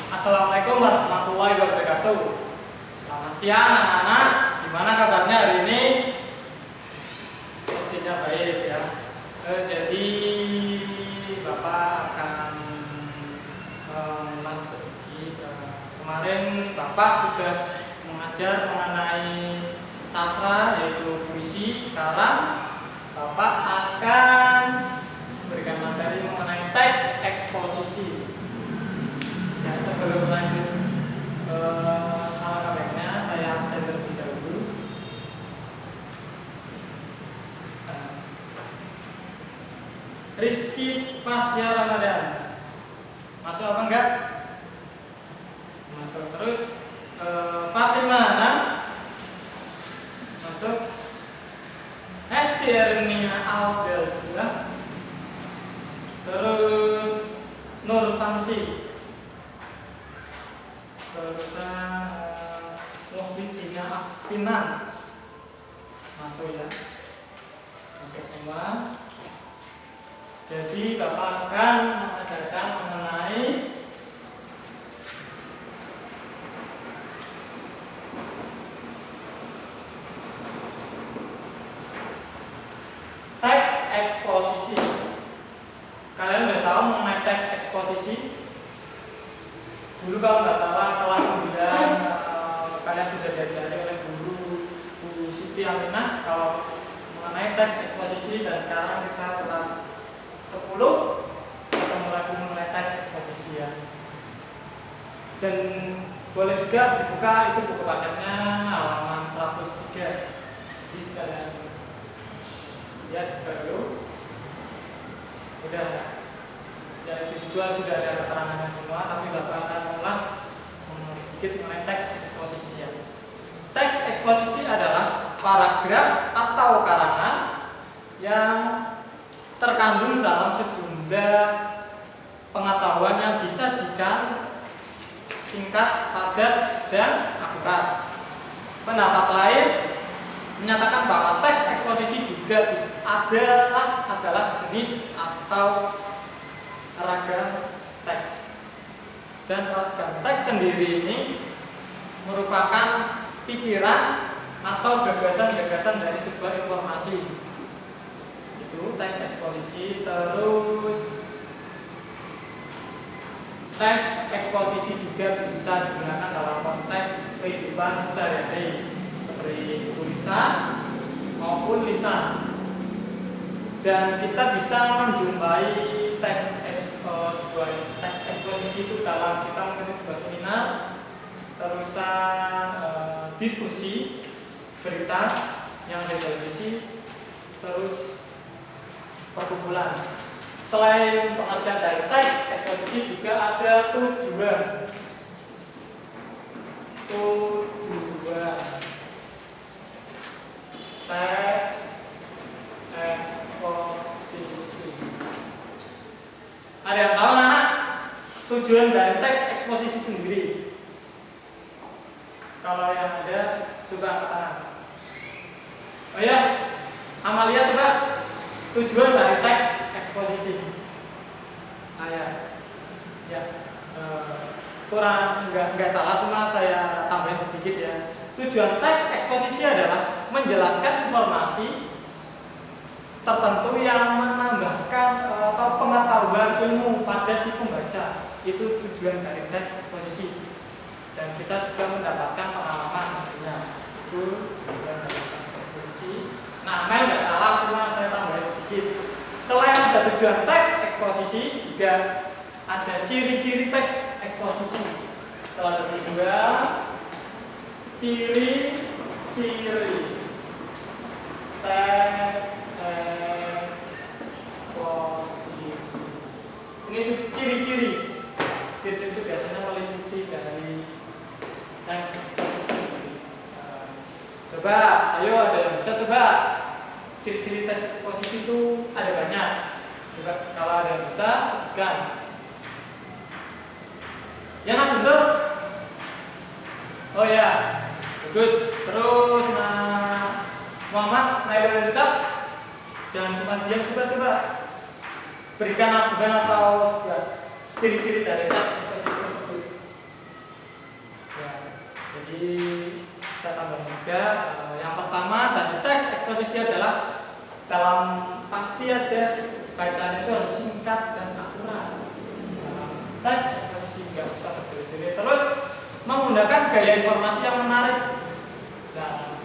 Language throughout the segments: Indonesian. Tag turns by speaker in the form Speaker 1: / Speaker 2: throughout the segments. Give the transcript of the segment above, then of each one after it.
Speaker 1: Assalamualaikum warahmatullahi wabarakatuh. Selamat siang anak-anak. Gimana kabarnya hari ini? Pastinya baik ya. Jadi Bapak akan memasuki kemarin Bapak sudah mengajar mengenai sastra yaitu puisi. Sekarang Bapak akan memberikan materi mengenai teks eksposisi. Ya, sebelum lanjut hal-halnya saya absen terlebih dahulu. Rizky Pasya Ramadan, masuk apa enggak? Masuk. Terus Fatimah Hana, masuk. Hesti Ernia Alsel sudah. Terus Nur Samsi, terus Muhbidina Afinan, masuk ya, masuk semua. Jadi Bapak akan mengajarkan mengenai teks eksposisi. Kalian udah tahu mengenai teks eksposisi? Dulu kalau nggak salah kelas 9 kalian sudah diajari oleh guru Bu Siti Aminah kalau mengenai teks eksposisi, dan sekarang kita kelas 10 ketemu lagi mengenai teks eksposisi ya. Dan boleh juga dibuka itu buku paketnya halaman 103. Jadi sekalian lihat juga dulu. Udah ya, di situ sudah ada keterangannya semua, tapi Bapak akan mengulas sedikit mengenai teks eksposisi ya. Teks eksposisi adalah paragraf atau karangan yang terkandung dalam sejumlah pengetahuan yang disajikan singkat, padat, dan akurat. Pendapat lain menyatakan bahwa teks eksposisi juga adalah jenis atau ragam teks. Dan ragam teks sendiri ini merupakan pikiran atau gagasan-gagasan dari sebuah informasi. Itu teks eksposisi. Terus teks eksposisi juga bisa digunakan dalam konteks kehidupan sehari-hari seperti tulisan maupun lisan. Dan kita bisa menjumpai sebuah teks eksposisi itu dalam kita mengikuti sebuah seminar, terusan diskusi, berita yang ada di televisi, terus perkumpulan. Selain pengertian dari teks eksposisi juga ada tujuan. Teks eksposisi. Ada yang tahu anak tujuan dari teks eksposisi sendiri? Kalau yang ada coba angkat tangan. Oh ya, Amalia coba tujuan dari teks eksposisi. Ya, kurang nggak salah, cuma saya tambahin sedikit ya. Tujuan teks eksposisi adalah menjelaskan informasi tertentu yang menambahkan atau pengetahuan ilmu pada si pembaca. Itu tujuan dari teks eksposisi. Dan kita juga mendapatkan pengalaman pastinya. Itu tujuan dari teks eksposisi. Nah, nggak salah, cuma saya tambahin sedikit. Selain ada tujuan teks eksposisi, juga ada ciri-ciri teks eksposisi. Kalau ada tujuan, ciri-ciri teks eksposisi. Ini tuh ciri-ciri. Ciri-ciri itu biasanya meliputi dari teks eksposisi. Coba, ayo ada yang bisa coba. Ciri-ciri teks eksposisi itu ada banyak. Coba kalau ada yang bisa sebutkan. Yana bentur. Oh ya, bagus. Terus Muhammad Nailul Rizal. Jangan cuma diam, coba berikan argumen atau ciri-ciri dari teks eksposisi tersebut. juga. Yang pertama dari teks eksposisi adalah dalam pasti ada bacaan itu harus singkat dan akurat. Teks eksposisi nggak usah bertele-tele. Terus menggunakan gaya informasi yang menarik dan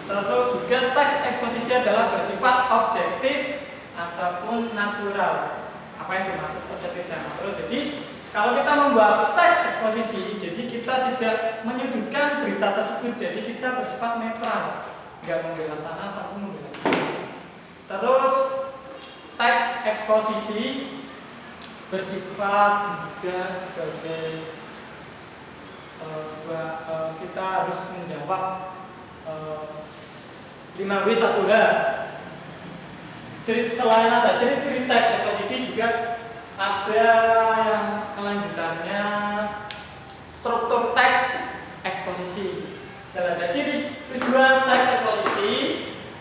Speaker 1: terus juga teks eksposisi adalah bersifat objektif ataupun natural. Apa yang dimaksud objektif dan natural? Jadi kalau kita membuat teks eksposisi, jadi kita tidak menyudutkan berita tersebut, jadi kita bersifat netral, nggak membela sana ataupun membela sini. Terus teks eksposisi bersifat juga sebagai kita harus menjawab 5W1H. Selain ada ciri-ciri teks eksposisi juga ada yang kelanjutannya struktur teks eksposisi. Dan ada ciri tujuan teks eksposisi,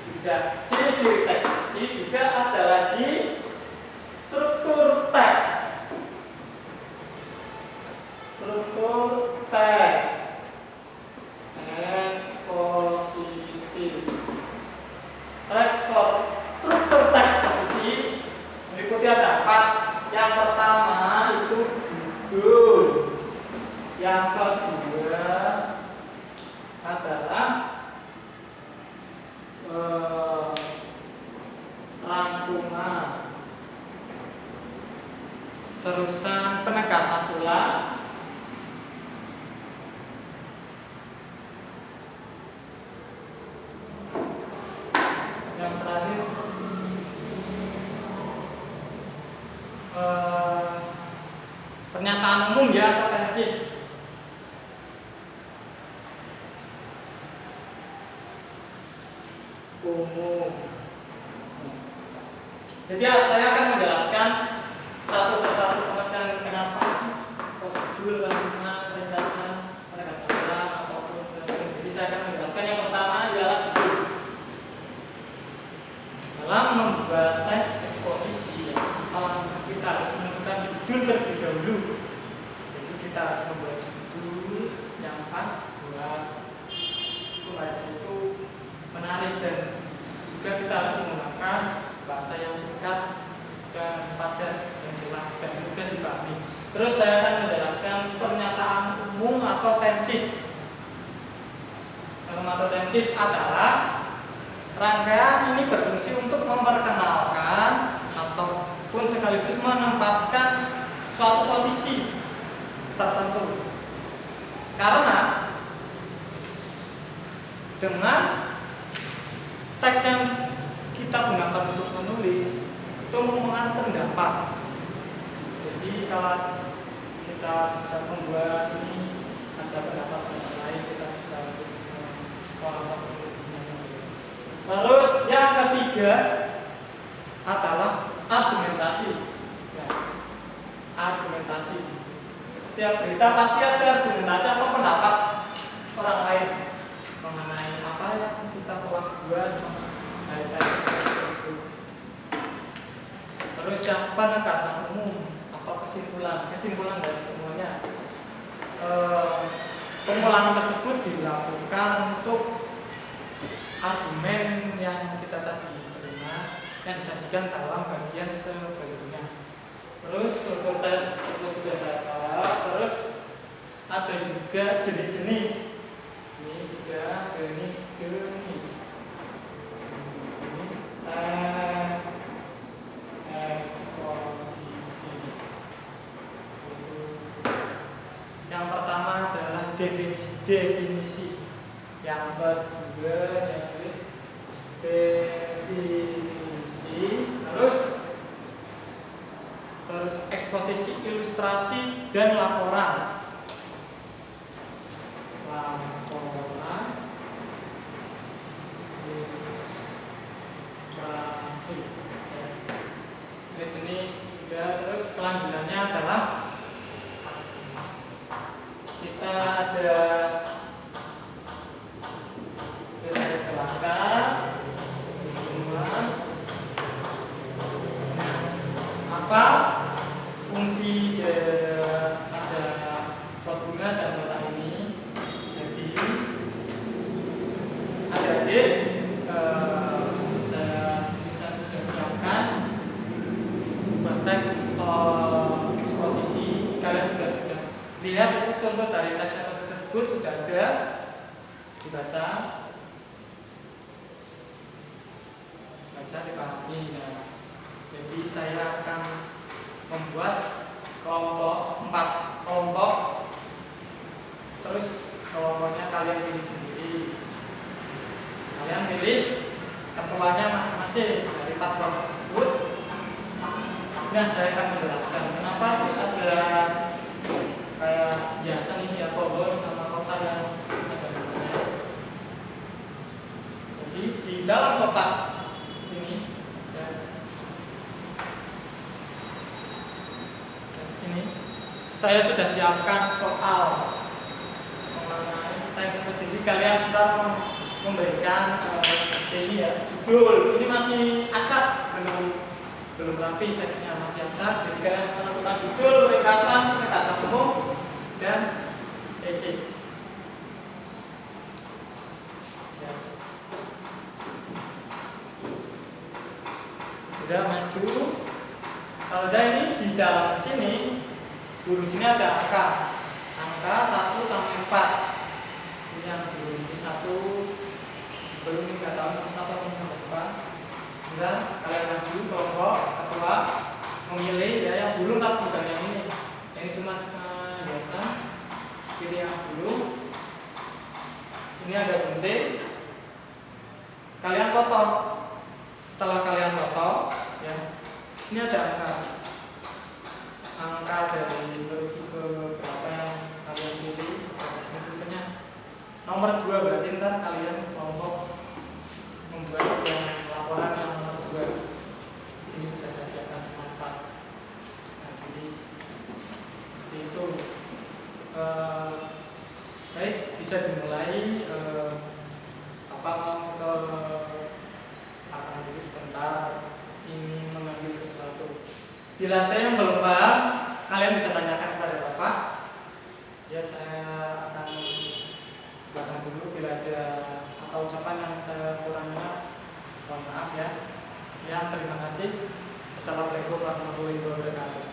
Speaker 1: juga ciri-ciri teks eksposisi, juga ada lagi struktur teks. Struktur teks eksposisi. Struktur teks eksposisi meliputi ada 4. Yang pertama itu judul. Yang kedua adalah rangkuman. Terusan penegasan pula. Yang terakhir pernyataan umum ya atau tensis. Umum. Jadi saya akan menjelaskan satu persatu pengertian kenapa sih judul, rangkuman, penegasan ulang ataupun jadi saya akan menjelaskan yang pertama adalah judul. Dalam membuat teks eksposisi kita harus menentukan judul terlebih dahulu. Jadi kita harus membuat judul yang pas buat si pembaca itu menarik, dan juga kita harus menggunakan bahasa yang singkat dan padat dan jelas dan mudah dipahami. Terus saya akan menjelaskan pernyataan umum atau tensis. Atau tensis adalah rangkaian ini berfungsi untuk memperkenalkan ataupun sekaligus menempatkan suatu posisi tertentu. Karena dengan teks yang kita gunakan untuk menulis itu merupakan pendapat. Jadi kalau kita bisa membuat ini ada pendapat lain, kita bisa untuk terus yang ketiga adalah argumentasi. Ya, argumentasi. Setiap berita pasti ada argumentasi atau pendapat orang lain mengenai apa yang kita telah buat. Terus yang penegasan umum atau kesimpulan dari semuanya. Pengulangan tersebut dilakukan untuk argumen yang kita tadi terima yang disajikan dalam bagian sebelumnya. Terus struktur tes itu sudah saya bahas. Terus ada juga jenis-jenis. Ini sudah jenis-jenis. Teks eksposisi. Yang pertama adalah definisi. Yang kedua definisi. Terus eksposisi, ilustrasi dan laporan. Ilustrasi. Jenis juga. Terus kelanjutannya adalah kita ada saya jelaskan semua apa fungsi ada plot bunga dan letak ini. Jadi lihat itu contoh dari teks ekposisi tersebut sudah ada, dibaca, dipahami. Nah, jadi saya akan membuat kelompok 4 kelompok, terus kelompoknya kalian pilih sendiri. Kalian pilih ketuanya masing-masing dari 4 kelompok tersebut. Nah, saya akan menjelaskan kenapa sih ada kayak biasa nih ya, pohon sama kota yang ada namanya. Jadi di dalam kotak sini ya, ini saya sudah siapkan soal mengenai teks. Jadi kalian ntar memberikan ini ya, judul. Ini masih acak, belum rapi teksnya, masih acak. Jadi kalian menentukan judul, ringkasan umum, dan tesis. Ya. Sudah maju. Kalau ada ini di dalam sini, guru sini ada angka 1 sampai 4. Ini yang guru ini 1. Belum ini nggak tahu nomor 1 atau nomor 2. Sudah, kalian maju kelompok ketua memilih ya yang burung, tapi bukan yang ini. Ini cuma biasa. Pilih yang burung. Ini ada gunting. Kalian potong. Setelah kalian potong, ya, sini ada angka dari menuju ke berapa yang kalian pilih. Sini tulisannya nomor 2, berarti ntar kalian kelompok membuat yang laporan yang nomor 2. Di sini sudah saya siapkan semua 4. Nah, jadi seperti itu. Baik, bisa dimulai. Apa mau ke akan dulu sebentar, ingin mengambil sesuatu. Bila ada yang belum paham, kalian bisa tanyakan kepada Bapak. Ya, saya akan bahkan dulu bila ada atau ucapan yang saya kurangnya, mohon maaf ya. Sekian, terima kasih. Assalamualaikum warahmatullahi wabarakatuh.